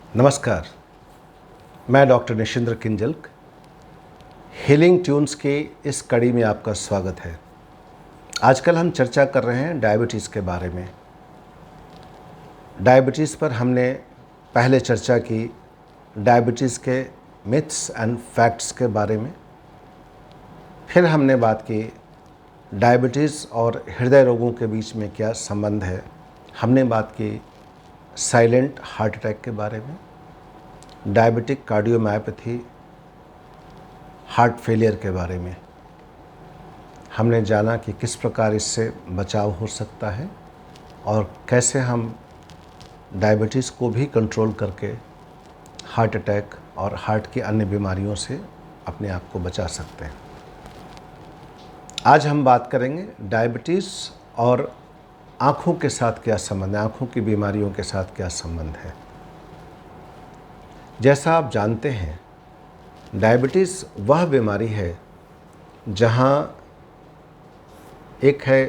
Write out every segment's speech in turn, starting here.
नमस्कार, मैं doctor निशिंद्र किंजल्क। Healing tunes की इस कड़ी में आपका स्वागत है। आजकल हम चर्चा कर रहे हैं डायबिटीज़ के बारे में। डायबिटीज़ पर हमने पहले चर्चा की डायबिटीज़ के मिथ्स एंड फैक्ट्स के बारे में। फिर हमने बात की डायबिटीज़ और हृदय रोगों के बीच में क्या संबंध है। हमने बात की साइलेंट हार्ट अटैक के बारे में, डायबिटिक कार्डियोमायोपैथी, हार्ट फेलियर के बारे में। हमने जाना कि किस प्रकार इससे बचाव हो सकता है और कैसे हम डायबिटीज़ को भी कंट्रोल करके हार्ट अटैक और हार्ट की अन्य बीमारियों से अपने आप को बचा सकते हैं। आज हम बात करेंगे डायबिटीज़ और आँखों के साथ क्या संबंध है, आँखों की बीमारियों के साथ क्या संबंध है। जैसा आप जानते हैं, डायबिटीज़ वह बीमारी है जहाँ एक है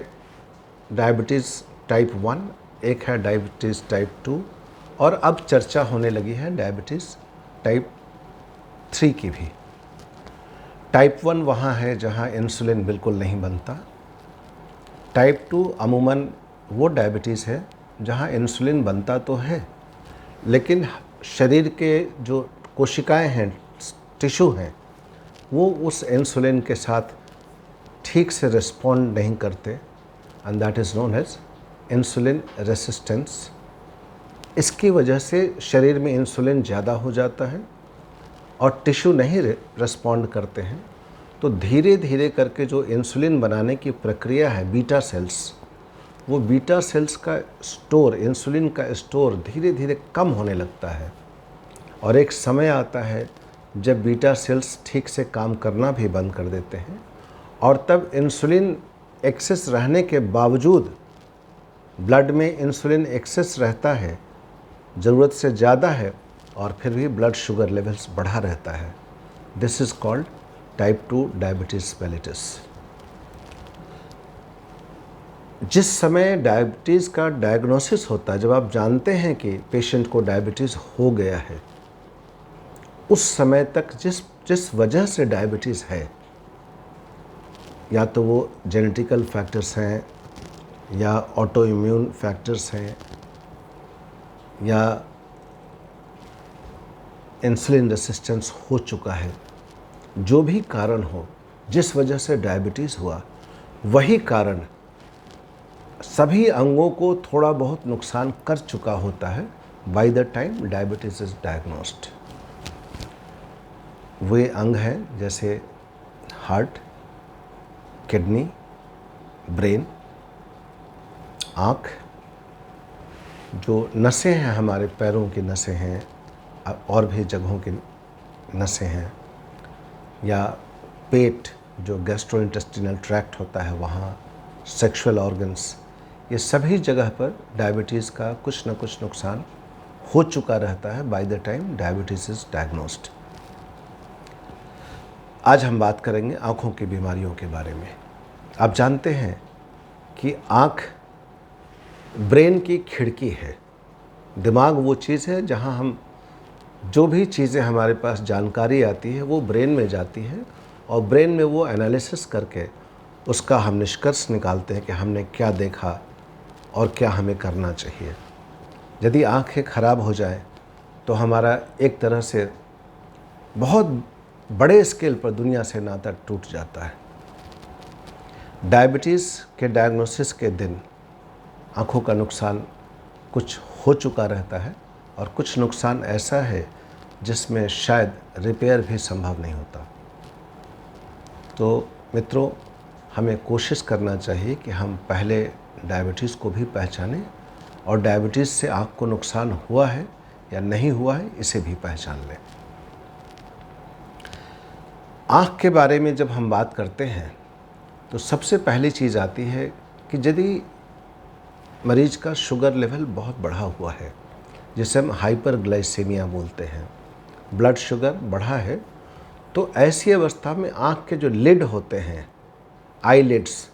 डायबिटीज़ टाइप 1, एक है डायबिटीज़ टाइप 2 और अब चर्चा होने लगी है डायबिटीज़ टाइप 3 की भी। टाइप 1 वहाँ है जहाँ इंसुलिन बिल्कुल नहीं बनता। टाइप 2 अमूमन वो डायबिटीज़ है जहाँ इंसुलिन बनता तो है, लेकिन शरीर के जो कोशिकाएं हैं, टिश्यू हैं, वो उस इंसुलिन के साथ ठीक से रिस्पॉन्ड नहीं करते and that is known as insulin resistance. इसकी वजह से शरीर में इंसुलिन ज़्यादा हो जाता है और टिश्यू नहीं रिस्पॉन्ड करते हैं। तो धीरे धीरे करके जो इंसुलिन बनाने की प्रक्रिया है, बीटा सेल्स, वो बीटा सेल्स का स्टोर, इंसुलिन का स्टोर धीरे धीरे कम होने लगता है और एक समय आता है जब बीटा सेल्स ठीक से काम करना भी बंद कर देते हैं और तब इंसुलिन एक्सेस रहने के बावजूद ब्लड में इंसुलिन एक्सेस रहता है, ज़रूरत से ज़्यादा है, और फिर भी ब्लड शुगर लेवल्स बढ़ा रहता है। This is called type 2 diabetes mellitus. जिस समय डायबिटीज़ का डायग्नोसिस होता है, जब आप जानते हैं कि पेशेंट को डायबिटीज़ हो गया है, उस समय तक जिस वजह से डायबिटीज़ है, या तो वो जेनेटिकल फैक्टर्स हैं या ऑटो इम्यून फैक्टर्स हैं या इंसुलिन रेसिस्टेंस हो चुका है, जो भी कारण हो, जिस वजह से डायबिटीज़ हुआ, वही कारण सभी अंगों को थोड़ा बहुत नुकसान कर चुका होता है by the time diabetes is diagnosed. वे अंग हैं जैसे हार्ट, किडनी, ब्रेन, आँख, जो नसें हैं, हमारे पैरों की नसें हैं और भी जगहों की नसें हैं, या पेट जो गैस्ट्रोइंटेस्टिनल ट्रैक्ट होता है वहाँ, सेक्सुअल ऑर्गन्स, ये सभी जगह पर डायबिटीज़ का कुछ न कुछ नुकसान हो चुका रहता है by the time diabetes is diagnosed. आज हम बात करेंगे आँखों की बीमारियों के बारे में। आप जानते हैं कि आँख ब्रेन की खिड़की है। दिमाग वो चीज़ है जहाँ हम जो भी चीज़ें हमारे पास जानकारी आती है वो ब्रेन में जाती है और ब्रेन में वो एनालिसिस करके उसका हम निष्कर्ष निकालते हैं कि हमने क्या देखा और क्या हमें करना चाहिए। यदि आँखें खराब हो जाए तो हमारा एक तरह से बहुत बड़े स्केल पर दुनिया से नाता टूट जाता है। डायबिटीज़ के डायग्नोसिस के दिन आँखों का नुकसान कुछ हो चुका रहता है और कुछ नुकसान ऐसा है जिसमें शायद रिपेयर भी संभव नहीं होता। तो मित्रों, हमें कोशिश करना चाहिए कि हम पहले डायबिटीज़ को भी पहचानें और डायबिटीज़ से आँख को नुकसान हुआ है या नहीं हुआ है इसे भी पहचान लें। आँख के बारे में जब हम बात करते हैं तो सबसे पहली चीज़ आती है कि यदि मरीज का शुगर लेवल बहुत बढ़ा हुआ है, जिसे हम हाइपरग्लाइसेमिया बोलते हैं, ब्लड शुगर बढ़ा है, तो ऐसी अवस्था में आँख के जो लिड होते हैं, आईलिड्स,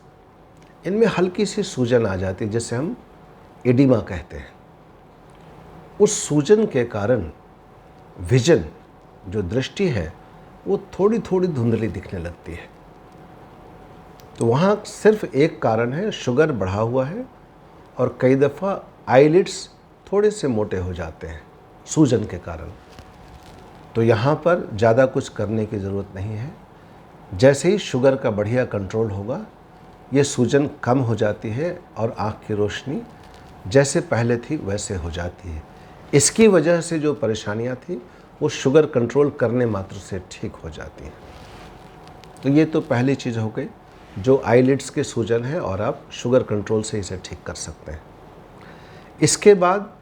इनमें हल्की सी सूजन आ जाती है जिसे हम एडिमा कहते हैं। उस सूजन के कारण विजन, जो दृष्टि है, वो थोड़ी थोड़ी धुंधली दिखने लगती है। तो वहाँ सिर्फ एक कारण है, शुगर बढ़ा हुआ है और कई दफ़ा आईलिड्स थोड़े से मोटे हो जाते हैं सूजन के कारण। तो यहाँ पर ज़्यादा कुछ करने की ज़रूरत नहीं है। जैसे ही शुगर का बढ़िया कंट्रोल होगा, ये सूजन कम हो जाती है और आँख की रोशनी जैसे पहले थी वैसे हो जाती है। इसकी वजह से जो परेशानियाँ थी वो शुगर कंट्रोल करने मात्र से ठीक हो जाती हैं। तो ये तो पहली चीज़ हो गई जो आईलिड्स के सूजन है और आप शुगर कंट्रोल से इसे ठीक कर सकते हैं। इसके बाद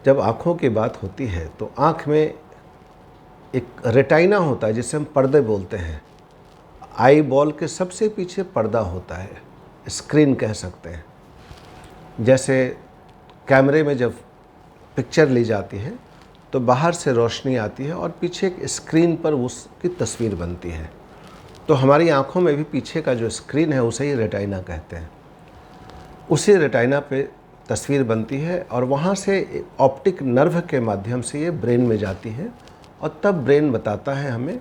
जब आँखों की बात होती है तो आँख में एक रेटाइना होता है जिसे हम पर्दे बोलते हैं। आई बॉल के सबसे पीछे पर्दा होता है, स्क्रीन कह सकते हैं। जैसे कैमरे में जब पिक्चर ली जाती है तो बाहर से रोशनी आती है और पीछे एक स्क्रीन पर उसकी तस्वीर बनती है। तो हमारी आँखों में भी पीछे का जो स्क्रीन है उसे ही रेटाइना कहते हैं। उसी रेटाइना पे तस्वीर बनती है और वहाँ से ऑप्टिक नर्व के माध्यम से ये ब्रेन में जाती है और तब ब्रेन बताता है हमें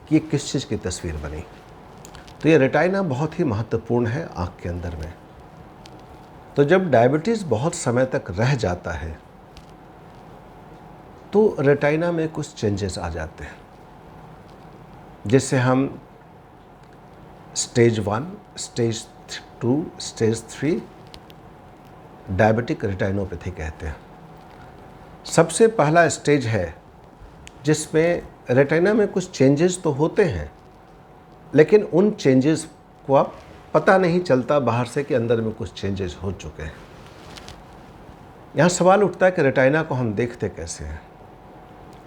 कि ये किस चीज़ की तस्वीर बनी। तो ये रेटाइना बहुत ही महत्वपूर्ण है आँख के अंदर में। तो जब डायबिटीज़ बहुत समय तक रह जाता है तो रेटाइना में कुछ चेंजेस आ जाते हैं, जिससे हम स्टेज 1, स्टेज 2, स्टेज 3 डायबिटिक रेटाइनोपैथी कहते हैं। सबसे पहला स्टेज है जिसमें रेटाइना में कुछ चेंजेस तो होते हैं, लेकिन उन चेंजेस को आप पता नहीं चलता बाहर से कि अंदर में कुछ चेंजेस हो चुके हैं। यहाँ सवाल उठता है कि रेटाइना को हम देखते कैसे हैं।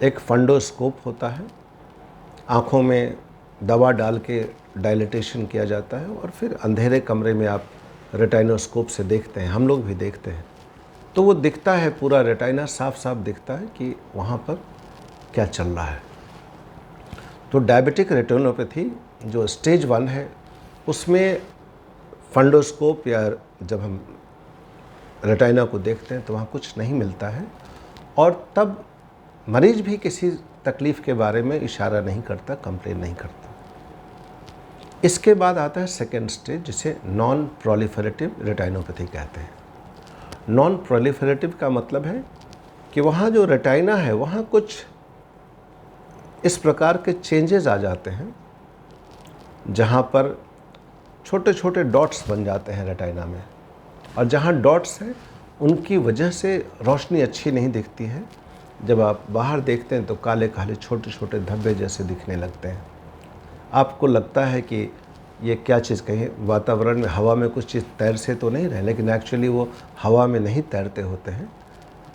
एक फंडोस्कोप होता है, आँखों में दवा डाल के डायलिटेशन किया जाता है और फिर अंधेरे कमरे में आप रेटाइनोस्कोप से देखते हैं, हम लोग भी देखते हैं। तो वो दिखता है, पूरा रेटाइना साफ साफ दिखता है कि वहाँ पर क्या चल रहा है। तो डायबिटिक रेटिनोपैथी जो स्टेज 1 है उसमें फंडोस्कोप या जब हम रेटाइना को देखते हैं तो वहाँ कुछ नहीं मिलता है और तब मरीज भी किसी तकलीफ़ के बारे में इशारा नहीं करता, कंप्लेन नहीं करता। इसके बाद आता है सेकेंड स्टेज जिसे नॉन प्रोलिफरेटिव रेटाइनोपैथी कहते हैं। नॉन प्रोलिफरेटिव का मतलब है कि वहाँ जो रेटाइना है वहाँ कुछ इस प्रकार के चेंजेस आ जाते हैं जहाँ पर छोटे छोटे डॉट्स बन जाते हैं रेटाइना में, और जहाँ डॉट्स हैं उनकी वजह से रोशनी अच्छी नहीं दिखती है। जब आप बाहर देखते हैं तो काले काले छोटे छोटे धब्बे जैसे दिखने लगते हैं। आपको लगता है कि ये क्या चीज़, कहीं वातावरण में हवा में कुछ चीज़ तैर से तो नहीं रहे, लेकिन एक्चुअली वो हवा में नहीं तैरते होते हैं।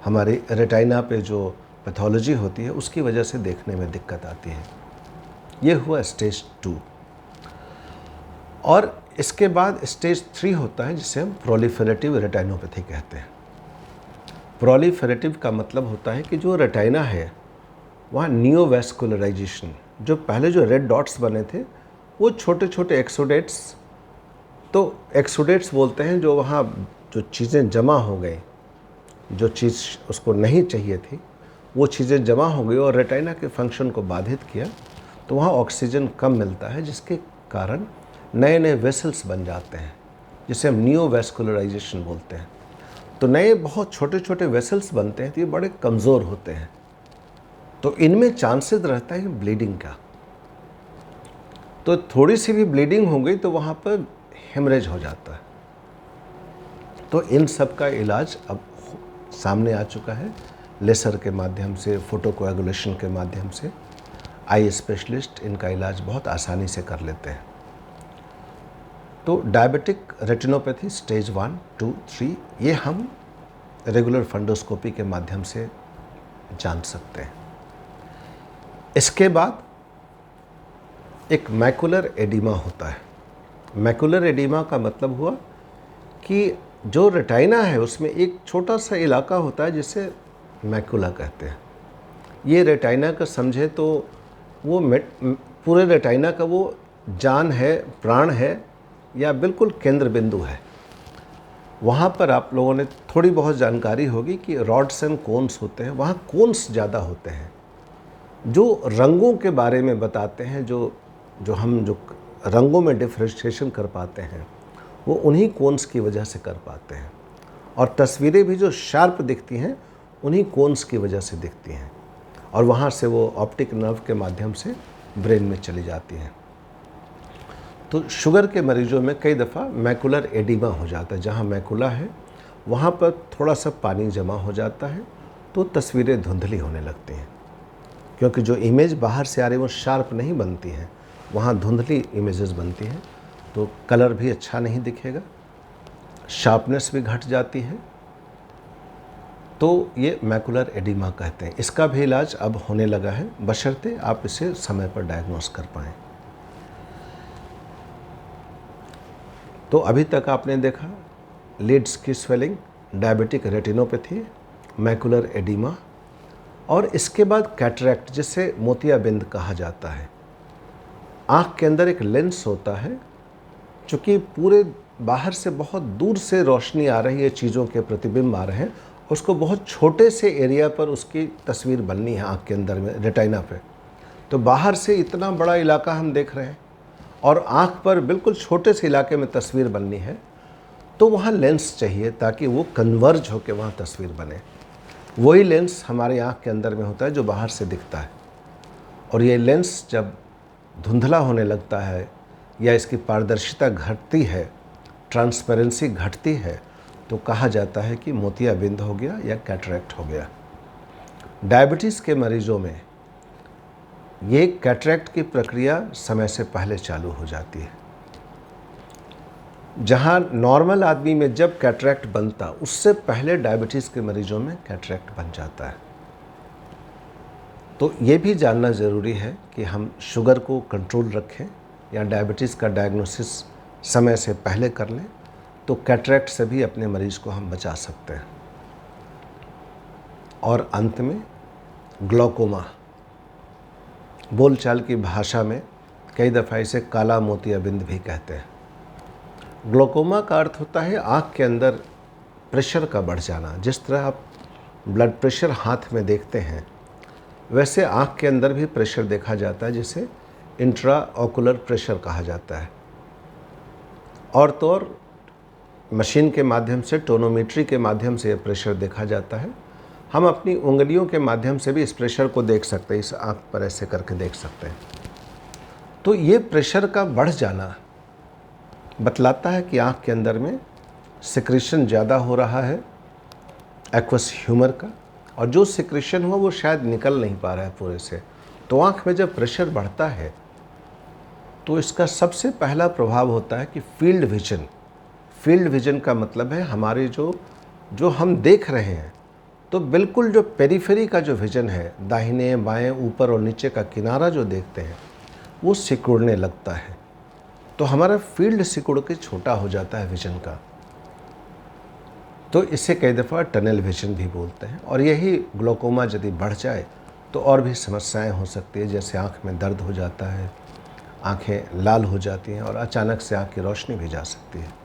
हमारी रेटाइना पे जो पैथोलॉजी होती है उसकी वजह से देखने में दिक्कत आती है। ये हुआ स्टेज 2। और इसके बाद स्टेज 3 होता है जिसे हम प्रोलिफरेटिव रेटाइनोपैथी कहते हैं। प्रोलिफरेटिव का मतलब होता है कि जो रेटाइना है वहाँ नियोवैस्कुलराइजेशन, जो पहले जो रेड डॉट्स बने थे वो छोटे छोटे एक्सोडेट्स, तो एक्सोडेट्स बोलते हैं जो वहाँ जो चीज़ें जमा हो गई, जो चीज़ उसको नहीं चाहिए थी वो चीज़ें जमा हो गई और रेटाइना के फंक्शन को बाधित किया, तो वहाँ ऑक्सीजन कम मिलता है जिसके कारण नए नए वेसल्स बन जाते हैं जिसे हम नियोवैस्कुलराइजेशन बोलते हैं। तो नए बहुत छोटे छोटे वेसल्स बनते हैं तो ये बड़े कमज़ोर होते हैं, तो इनमें चांसेस रहता है ब्लीडिंग का। तो थोड़ी सी भी ब्लीडिंग हो गई तो वहाँ पर हेमरेज हो जाता है। तो इन सब का इलाज अब सामने आ चुका है लेसर के माध्यम से, फोटोकोएगुलेशन के माध्यम से। आई स्पेशलिस्ट इनका इलाज बहुत आसानी से कर लेते हैं। तो डायबिटिक रेटिनोपैथी स्टेज 1, 2, 3 ये हम रेगुलर फंडोस्कोपी के माध्यम से जान सकते हैं। इसके बाद एक मैकुलर एडिमा होता है। मैकुलर एडिमा का मतलब हुआ कि जो रेटाइना है उसमें एक छोटा सा इलाका होता है जिसे मैकुला कहते हैं। ये रेटाइना का समझे तो वो पूरे रेटाइना का वो जान है, प्राण है या बिल्कुल केंद्र बिंदु है। वहाँ पर आप लोगों ने थोड़ी बहुत जानकारी होगी कि रॉड्स एंड कोन्स होते हैं, वहाँ कोन्स ज़्यादा होते हैं जो रंगों के बारे में बताते हैं, जो हम जो रंगों में डिफ्रेंशिएशन कर पाते हैं, वो उन्हीं कोन्स की वजह से कर पाते हैं। और तस्वीरें भी जो शार्प दिखती हैं, उन्हीं कोन्स की वजह से दिखती हैं, और वहाँ से वो ऑप्टिक नर्व के माध्यम से ब्रेन में चली जाती हैं। तो शुगर के मरीजों में कई दफ़ा मैकुलर एडिमा हो जाता है। जहाँ मैकुला है वहाँ पर थोड़ा सा पानी जमा हो जाता है, तो तस्वीरें धुंधली होने लगती हैं, क्योंकि जो इमेज बाहर से आ रही है वो शार्प नहीं बनती हैं, वहाँ धुंधली इमेजेस बनती हैं, तो कलर भी अच्छा नहीं दिखेगा, शार्पनेस भी घट जाती है। तो ये मैकुलर एडिमा कहते हैं। इसका भी इलाज अब होने लगा है, बशर्ते आप इसे समय पर डायग्नोस कर पाएँ। तो अभी तक आपने देखा लिड्स की swelling, diabetic retinopathy, macular oedema, और इसके बाद कैटरैक्ट, जिसे मोतियाबिंद कहा जाता है। आँख के अंदर एक लेंस होता है, चूँकि पूरे बाहर से बहुत दूर से रोशनी आ रही है, चीज़ों के प्रतिबिंब आ रहे हैं, उसको बहुत छोटे से एरिया पर उसकी तस्वीर बननी है आँख के अंदर में, रेटिना पे। तो बाहर से इतना बड़ा इलाका हम देख रहे हैं और आँख पर बिल्कुल छोटे से इलाके में तस्वीर बननी है, तो वहाँ लेंस चाहिए ताकि वो कन्वर्ज होकर वहाँ तस्वीर बने। वही लेंस हमारे आँख के अंदर में होता है जो बाहर से दिखता है, और ये लेंस जब धुंधला होने लगता है या इसकी पारदर्शिता घटती है, ट्रांसपेरेंसी घटती है, तो कहा जाता है कि मोतियाबिंद हो गया या कैटरैक्ट हो गया। डायबिटीज़ के मरीजों में ये कैटरैक्ट की प्रक्रिया समय से पहले चालू हो जाती है। जहाँ नॉर्मल आदमी में जब कैटरैक्ट बनता, उससे पहले डायबिटीज़ के मरीजों में कैटरैक्ट बन जाता है। तो ये भी जानना ज़रूरी है कि हम शुगर को कंट्रोल रखें या डायबिटीज़ का डायग्नोसिस समय से पहले कर लें, तो कैटरैक्ट से भी अपने मरीज़ को हम बचा सकते हैं। और अंत में ग्लूकोमा, बोलचाल की भाषा में कई दफ़ा इसे काला मोतियाबिंद भी कहते हैं। ग्लूकोमा का अर्थ होता है आँख के अंदर प्रेशर का बढ़ जाना। जिस तरह आप ब्लड प्रेशर हाथ में देखते हैं, वैसे आँख के अंदर भी प्रेशर देखा जाता है, जिसे इंट्राओकुलर प्रेशर कहा जाता है। और तो और मशीन के माध्यम से, टोनोमीट्री के माध्यम से ये प्रेशर देखा जाता है। हम अपनी उंगलियों के माध्यम से भी इस प्रेशर को देख सकते हैं, इस आँख पर ऐसे करके देख सकते हैं। तो ये प्रेशर का बढ़ जाना बतलाता है कि आँख के अंदर में सिक्रेशन ज़्यादा हो रहा है एक्वस ह्यूमर का, और जो सिक्रेशन हुआ वो शायद निकल नहीं पा रहा है पूरे से। तो आँख में जब प्रेशर बढ़ता है तो इसका सबसे पहला प्रभाव होता है कि फील्ड विजन। फील्ड विजन का मतलब है हमारे जो हम देख रहे हैं, तो बिल्कुल जो पेरिफेरी का जो विजन है, दाहिने बाएं ऊपर और नीचे का किनारा जो देखते हैं, वो सिकुड़ने लगता है। तो हमारा फील्ड सिकुड़ के छोटा हो जाता है विजन का। तो इसे कई दफ़ा टनल विजन भी बोलते हैं। और यही ग्लूकोमा यदि बढ़ जाए तो और भी समस्याएं हो सकती है, जैसे आँख में दर्द हो जाता है, आँखें लाल हो जाती हैं और अचानक से आँख की रोशनी भी जा सकती है।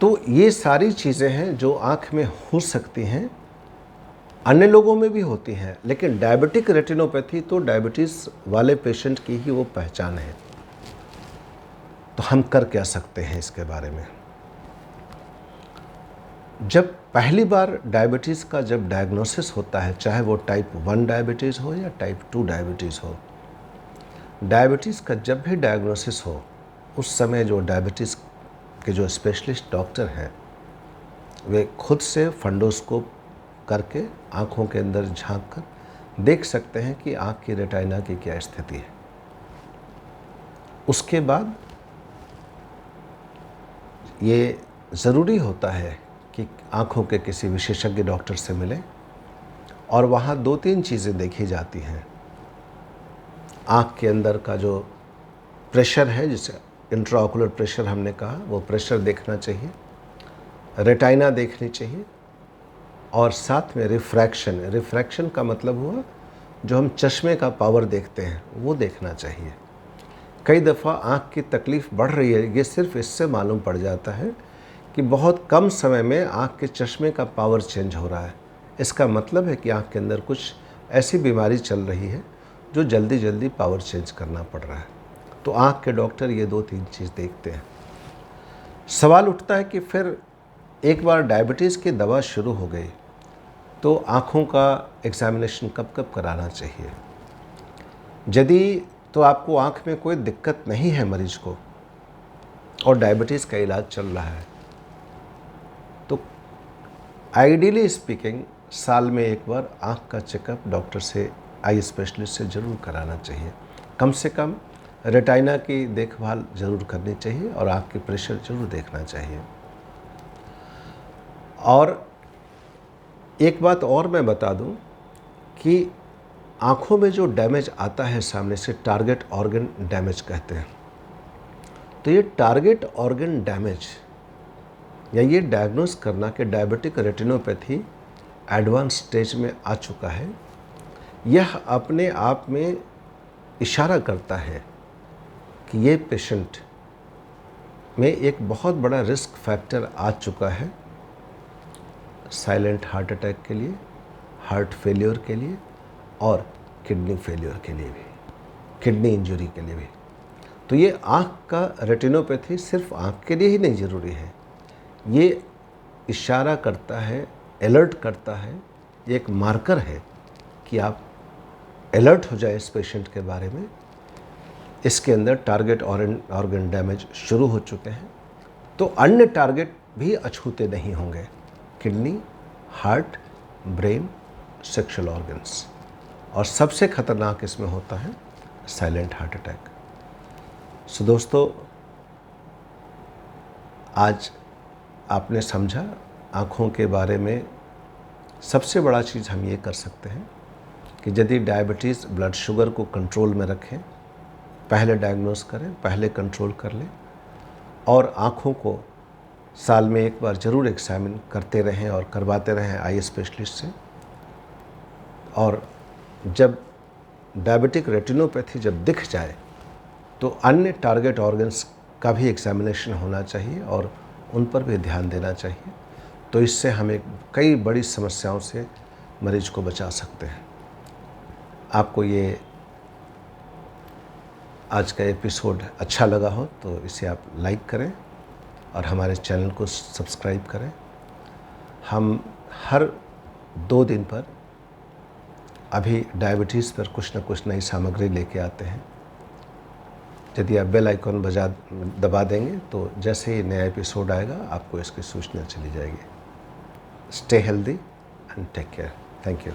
तो ये सारी चीज़ें हैं जो आँख में हो सकती हैं, अन्य लोगों में भी होती हैं, लेकिन डायबिटिक रेटिनोपैथी तो डायबिटीज़ वाले पेशेंट की ही वो पहचान है। तो हम कर क्या सकते हैं इसके बारे में? जब पहली बार डायबिटीज़ का जब डायग्नोसिस होता है, चाहे वो टाइप 1 डायबिटीज़ हो या टाइप 2 डायबिटीज़ हो, डायबिटीज़ का जब भी डायग्नोसिस हो, उस समय जो डायबिटीज़ के जो स्पेशलिस्ट डॉक्टर हैं, वे खुद से फंडोस्कोप करके आँखों के अंदर झांक कर देख सकते हैं कि आँख की रेटिना की क्या स्थिति है। उसके बाद ये ज़रूरी होता है कि आँखों के किसी विशेषज्ञ डॉक्टर से मिलें, और वहाँ 2-3 चीज़ें देखी जाती हैं। आँख के अंदर का जो प्रेशर है, जिसे इंट्राओकुलर प्रेशर हमने कहा, वो प्रेशर देखना चाहिए, रेटिना देखनी चाहिए, और साथ में रिफ्रैक्शन। रिफ्रैक्शन का मतलब हुआ जो हम चश्मे का पावर देखते हैं, वो देखना चाहिए। कई दफ़ा आँख की तकलीफ़ बढ़ रही है, ये सिर्फ इससे मालूम पड़ जाता है कि बहुत कम समय में आँख के चश्मे का पावर चेंज हो रहा है। इसका मतलब है कि आँख के अंदर कुछ ऐसी बीमारी चल रही है जो जल्दी जल्दी पावर चेंज करना पड़ रहा है। तो आँख के डॉक्टर ये 2-3 चीज़ देखते हैं। सवाल उठता है कि फिर एक बार डायबिटीज़ की दवा शुरू हो गई तो आँखों का एग्ज़ामिनेशन कब कब कराना चाहिए। यदि तो आपको आँख में कोई दिक्कत नहीं है मरीज़ को और डायबिटीज़ का इलाज चल रहा है तो आइडियली स्पीकिंग साल में एक बार आँख का चेकअप डॉक्टर से, आई स्पेशलिस्ट से ज़रूर कराना चाहिए। कम से कम रेटाइना की देखभाल ज़रूर करनी चाहिए और आँख के प्रेशर ज़रूर देखना चाहिए। और एक बात और मैं बता दूं कि आँखों में जो डैमेज आता है सामने से, टारगेट ऑर्गन डैमेज कहते हैं। तो ये टारगेट ऑर्गन डैमेज या ये डायग्नोस करना कि डायबिटिक रेटिनोपैथी एडवांस स्टेज में आ चुका है, यह अपने आप में इशारा करता है कि ये पेशेंट में एक बहुत बड़ा रिस्क फैक्टर आ चुका है साइलेंट हार्ट अटैक के लिए, हार्ट फेलियर के लिए और किडनी फेलियर के लिए भी, किडनी इंजरी के लिए भी। तो ये आँख का रेटिनोपैथी सिर्फ आँख के लिए ही नहीं ज़रूरी है, ये इशारा करता है, अलर्ट करता है, ये एक मार्कर है कि आप अलर्ट हो जाए इस पेशेंट के बारे में। इसके अंदर टारगेट ऑर्गन डैमेज शुरू हो चुके हैं। तो अन्य टारगेट भी अछूते नहीं होंगे, kidney, heart, brain, sexual organs. और सबसे खतरनाक इसमें होता है साइलेंट हार्ट अटैक। सो दोस्तों, आज आपने समझा आँखों के बारे में। सबसे बड़ा चीज़ हम ये कर सकते हैं कि यदि डायबिटीज़, ब्लड शुगर को कंट्रोल में रखें, पहले डायग्नोस करें, पहले कंट्रोल कर लें और आँखों को साल में एक बार ज़रूर एग्जामिन करते रहें और करवाते रहें आई स्पेशलिस्ट से। और जब डायबिटिक रेटिनोपैथी जब दिख जाए तो अन्य टारगेट ऑर्गन्स का भी एग्जामिनेशन होना चाहिए और उन पर भी ध्यान देना चाहिए। तो इससे हमें कई बड़ी समस्याओं से मरीज को बचा सकते हैं। आपको ये आज का एपिसोड अच्छा लगा हो तो इसे आप लाइक करें और हमारे चैनल को सब्सक्राइब करें। हम हर 2 दिन पर अभी डायबिटीज़ पर कुछ न कुछ नई सामग्री लेके आते हैं। यदि आप बेल आइकॉन दबा देंगे तो जैसे ही नया एपिसोड आएगा आपको इसकी सूचना चली जाएगी। Stay healthy and take care. Thank you.